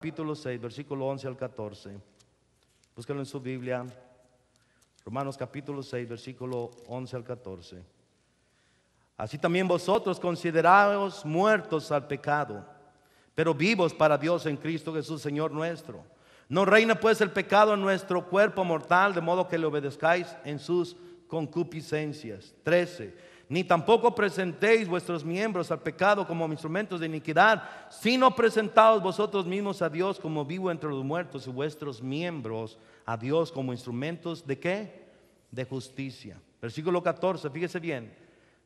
capítulo 6, versículo 11 al 14. Búscalo en su Biblia. Romanos capítulo 6, versículo 11 al 14. Así también vosotros consideraos muertos al pecado, pero vivos para Dios en Cristo Jesús, Señor nuestro. No reina pues el pecado en nuestro cuerpo mortal, de modo que le obedezcáis en sus concupiscencias. 13. Ni tampoco presentéis vuestros miembros al pecado como instrumentos de iniquidad, sino presentaos vosotros mismos a Dios como vivo entre los muertos, y vuestros miembros a Dios como instrumentos ¿de qué? De justicia. Versículo 14, fíjese bien.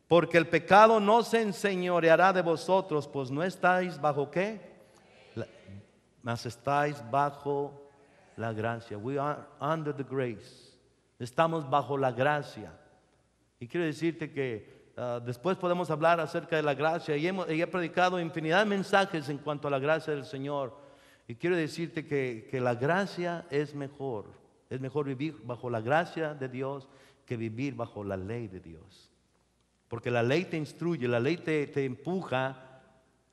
Porque el pecado no se enseñoreará de vosotros, pues no estáis bajo ¿qué? Mas estáis bajo la gracia. We are under the grace. Estamos bajo la gracia. Y quiero decirte que después podemos hablar acerca de la gracia. Y he predicado infinidad de mensajes en cuanto a la gracia del Señor. Y quiero decirte que la gracia es mejor. Es mejor vivir bajo la gracia de Dios que vivir bajo la ley de Dios. Porque la ley te instruye, la ley te empuja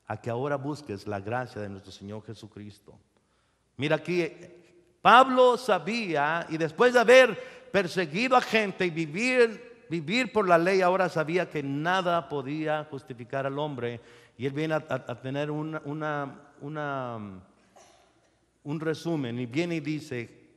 a que ahora busques la gracia de nuestro Señor Jesucristo. Mira aquí, Pablo sabía, y después de haber perseguido a gente y vivir por la ley, ahora sabía que nada podía justificar al hombre. Y él viene a tener un resumen, y viene y dice: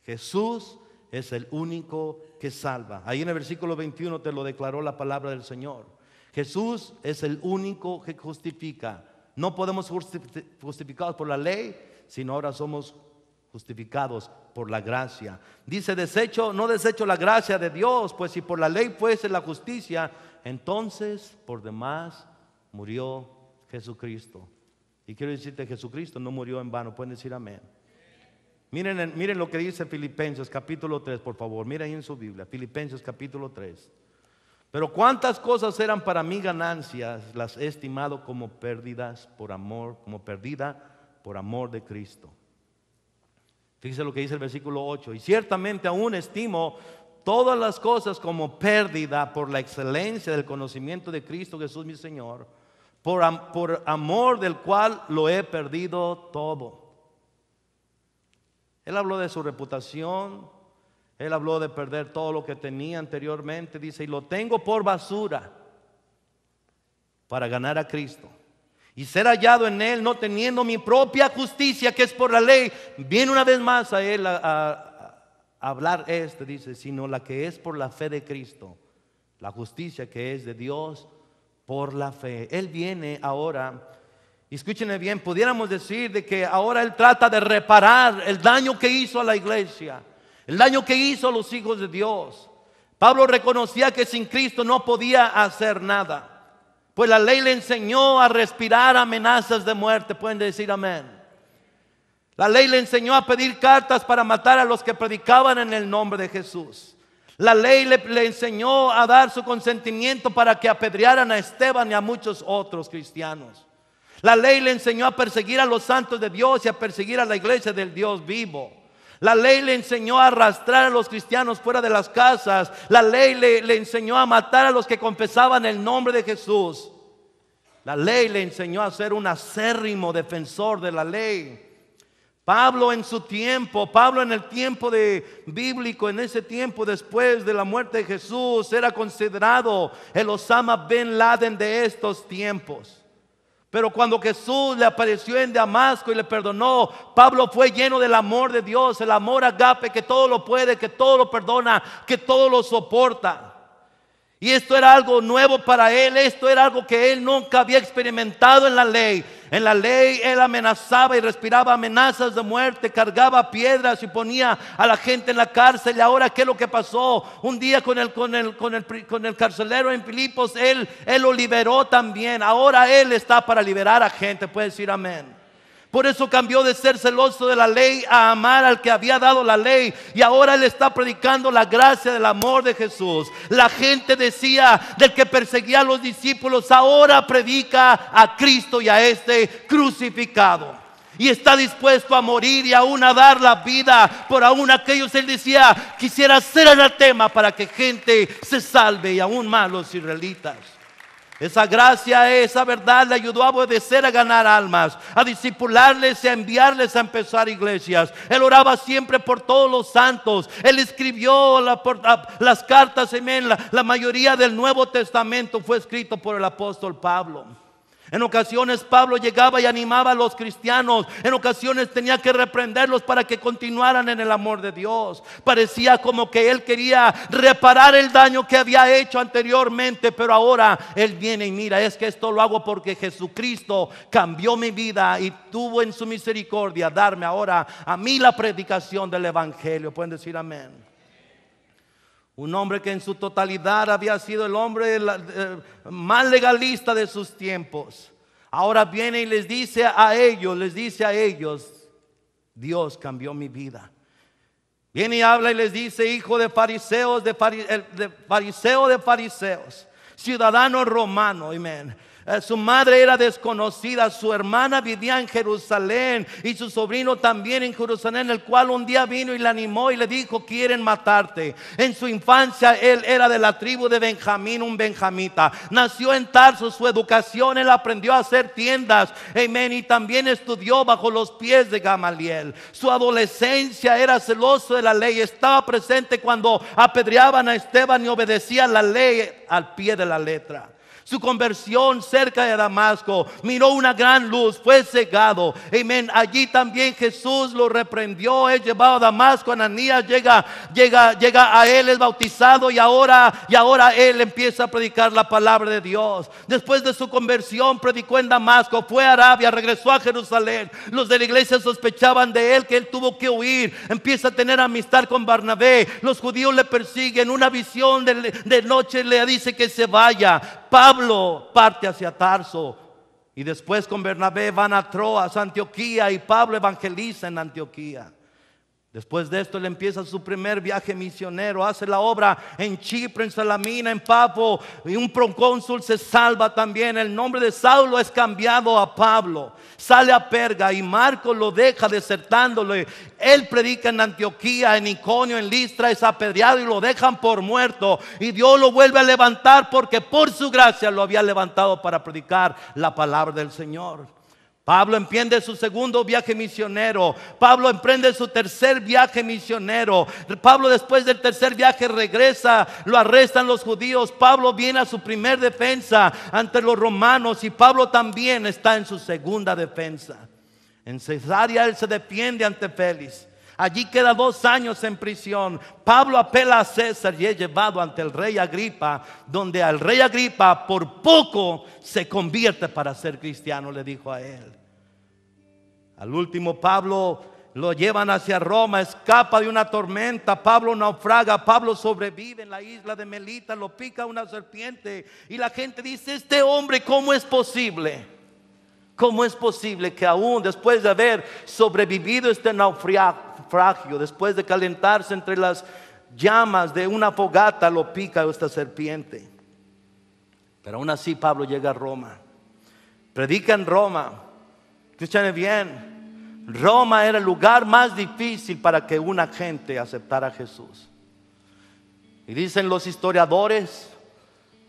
Jesús es el único que salva. Ahí en el versículo 21 te lo declaró la palabra del Señor. Jesús es el único que justifica. No podemos justificados por la ley, sino ahora somos justificados por la gracia. Dice: no desecho la gracia de Dios, pues si por la ley fuese la justicia, entonces por demás murió Jesucristo. Y quiero decirte, Jesucristo no murió en vano. Pueden decir amén. Miren lo que dice Filipenses capítulo 3, por favor. Miren ahí en su Biblia, Filipenses capítulo 3. Pero cuántas cosas eran para mí ganancias, las he estimado como pérdidas por amor, como perdida por amor de Cristo. Fíjese lo que dice el versículo 8. Y ciertamente aún estimo todas las cosas como pérdida por la excelencia del conocimiento de Cristo Jesús mi Señor, por amor del cual lo he perdido todo. Él habló de su reputación, él habló de perder todo lo que tenía anteriormente. Dice: y lo tengo por basura para ganar a Cristo y ser hallado en él, no teniendo mi propia justicia que es por la ley. Viene una vez más a él a hablar dice, sino la que es por la fe de Cristo, la justicia que es de Dios por la fe. Él viene ahora. Y escúchenme bien, pudiéramos decir de que ahora Él trata de reparar el daño que hizo a la iglesia, el daño que hizo a los hijos de Dios. Pablo reconocía que sin Cristo no podía hacer nada, pues la ley le enseñó a respirar amenazas de muerte. Pueden decir amén. La ley le enseñó a pedir cartas para matar a los que predicaban en el nombre de Jesús. La ley le enseñó a dar su consentimiento para que apedrearan a Esteban y a muchos otros cristianos. La ley le enseñó a perseguir a los santos de Dios y a perseguir a la iglesia del Dios vivo. La ley le enseñó a arrastrar a los cristianos fuera de las casas. La ley le enseñó a matar a los que confesaban el nombre de Jesús. La ley le enseñó a ser un acérrimo defensor de la ley. Pablo en su tiempo, Pablo en el tiempo bíblico, en ese tiempo después de la muerte de Jesús, era considerado el Osama Bin Laden de estos tiempos. Pero cuando Jesús le apareció en Damasco y le perdonó, Pablo fue lleno del amor de Dios, el amor agape, que todo lo puede, que todo lo perdona, que todo lo soporta. Y esto era algo nuevo para él. Esto era algo que él nunca había experimentado en la ley. En la ley él amenazaba y respiraba amenazas de muerte, cargaba piedras y ponía a la gente en la cárcel. Y ahora, ¿qué es lo que pasó? Un día con el carcelero en Filipos, él lo liberó también. Ahora él está para liberar a gente. Puede decir amén. Por eso cambió de ser celoso de la ley a amar al que había dado la ley. Y ahora él está predicando la gracia del amor de Jesús. La gente decía del que perseguía a los discípulos, ahora predica a Cristo y a este crucificado. Y está dispuesto a morir y aún a dar la vida por aún aquellos. Él decía: quisiera ser anatema para que gente se salve, y aún más los israelitas. Esa gracia, esa verdad le ayudó a obedecer, a ganar almas, a discipularles y a enviarles a empezar iglesias. Él oraba siempre por todos los santos. Él escribió las cartas, amén. La mayoría del Nuevo Testamento fue escrito por el apóstol Pablo. En ocasiones Pablo llegaba y animaba a los cristianos. En ocasiones tenía que reprenderlos para que continuaran en el amor de Dios. Parecía como que él quería reparar el daño que había hecho anteriormente, pero ahora él viene y mira, es que esto lo hago porque Jesucristo cambió mi vida y tuvo en su misericordia darme ahora a mí la predicación del evangelio. Pueden decir amén. Un hombre que en su totalidad había sido el hombre más legalista de sus tiempos. Ahora viene y les dice a ellos, Dios cambió mi vida. Viene y habla y les dice, hijo de fariseos, fariseo de fariseos, ciudadano romano, amén. Su madre era desconocida, su hermana vivía en Jerusalén y su sobrino también en Jerusalén, el cual un día vino y le animó y le dijo, quieren matarte. En su infancia él era de la tribu de Benjamín, un benjamita. Nació en Tarso, su educación, él aprendió a hacer tiendas, amén, y también estudió bajo los pies de Gamaliel. Su adolescencia era celoso de la ley, estaba presente cuando apedreaban a Esteban y obedecía la ley al pie de la letra. Su conversión cerca de Damasco, miró una gran luz, fue cegado, amén. Allí también Jesús lo reprendió. Él llevado a Damasco, Ananías llega a él, es bautizado y ahora él empieza a predicar la palabra de Dios. Después de su conversión predicó en Damasco, fue a Arabia, regresó a Jerusalén. Los de la iglesia sospechaban de él, que él tuvo que huir. Empieza a tener amistad con Barnabé. Los judíos le persiguen, una visión de noche le dice que se vaya. Pablo parte hacia Tarso y después con Bernabé van a Troas, Antioquía, y Pablo evangeliza en Antioquía. Después de esto él empieza su primer viaje misionero, hace la obra en Chipre, en Salamina, en Pafo, y un procónsul se salva también. El nombre de Saulo es cambiado a Pablo. Sale a Perga y Marcos lo deja desertándole. Él predica en Antioquía, en Iconio, en Listra, es apedreado y lo dejan por muerto. Y Dios lo vuelve a levantar porque por su gracia lo había levantado para predicar la palabra del Señor. Pablo emprende su segundo viaje misionero. Pablo emprende su tercer viaje misionero. Pablo, después del tercer viaje, regresa, lo arrestan los judíos. Pablo viene a su primer defensa ante los romanos y Pablo también está en su segunda defensa. En Cesarea él se defiende ante Félix. Allí queda 2 años en prisión. Pablo apela a César y es llevado ante el rey Agripa, donde al rey Agripa por poco se convierte para ser cristiano, le dijo a él. Al último Pablo lo llevan hacia Roma, escapa de una tormenta. Pablo naufraga, Pablo sobrevive en la isla de Melita, lo pica una serpiente y la gente dice, este hombre, ¿cómo es posible? ¿Cómo es posible que aún después de haber sobrevivido este naufragio, después de calentarse entre las llamas de una fogata, lo pica esta serpiente? Pero aún así Pablo llega a Roma, predica en Roma. Escuchen bien, Roma era el lugar más difícil para que una gente aceptara a Jesús. Y dicen los historiadores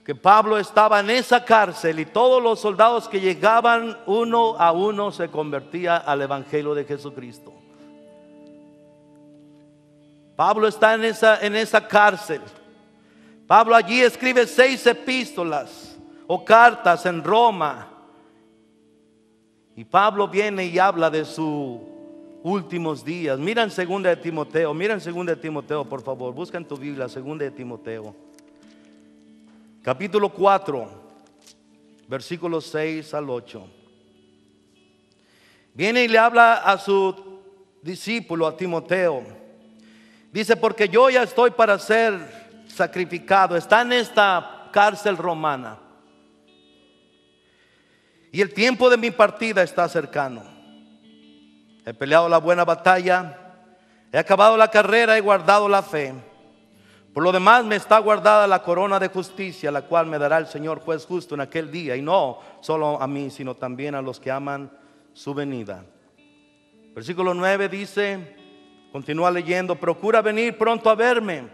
que Pablo estaba en esa cárcel y todos los soldados que llegaban uno a uno se convertían al evangelio de Jesucristo. Pablo está en esa cárcel. Pablo allí escribe 6 epístolas o cartas en Roma. Y Pablo viene y habla de sus últimos días. Miren 2 de Timoteo, miren 2 de Timoteo, por favor. Busca en tu Biblia 2 de Timoteo. Capítulo 4, versículos 6 al 8. Viene y le habla a su discípulo, a Timoteo. Dice, porque yo ya estoy para ser sacrificado. Está en esta cárcel romana. Y el tiempo de mi partida está cercano. He peleado la buena batalla, he acabado la carrera, he guardado la fe. Por lo demás me está guardada la corona de justicia, la cual me dará el Señor juez justo en aquel día. Y no solo a mí, sino también a los que aman su venida. Versículo 9 dice, continúa leyendo, procura venir pronto a verme,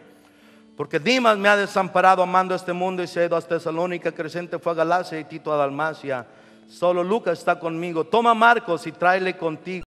Porque Dimas me ha desamparado amando este mundo y se ha ido a Tesalónica, Crescente fue a Galacia y Tito a Dalmacia. Solo Lucas está conmigo. Toma Marcos y tráele contigo.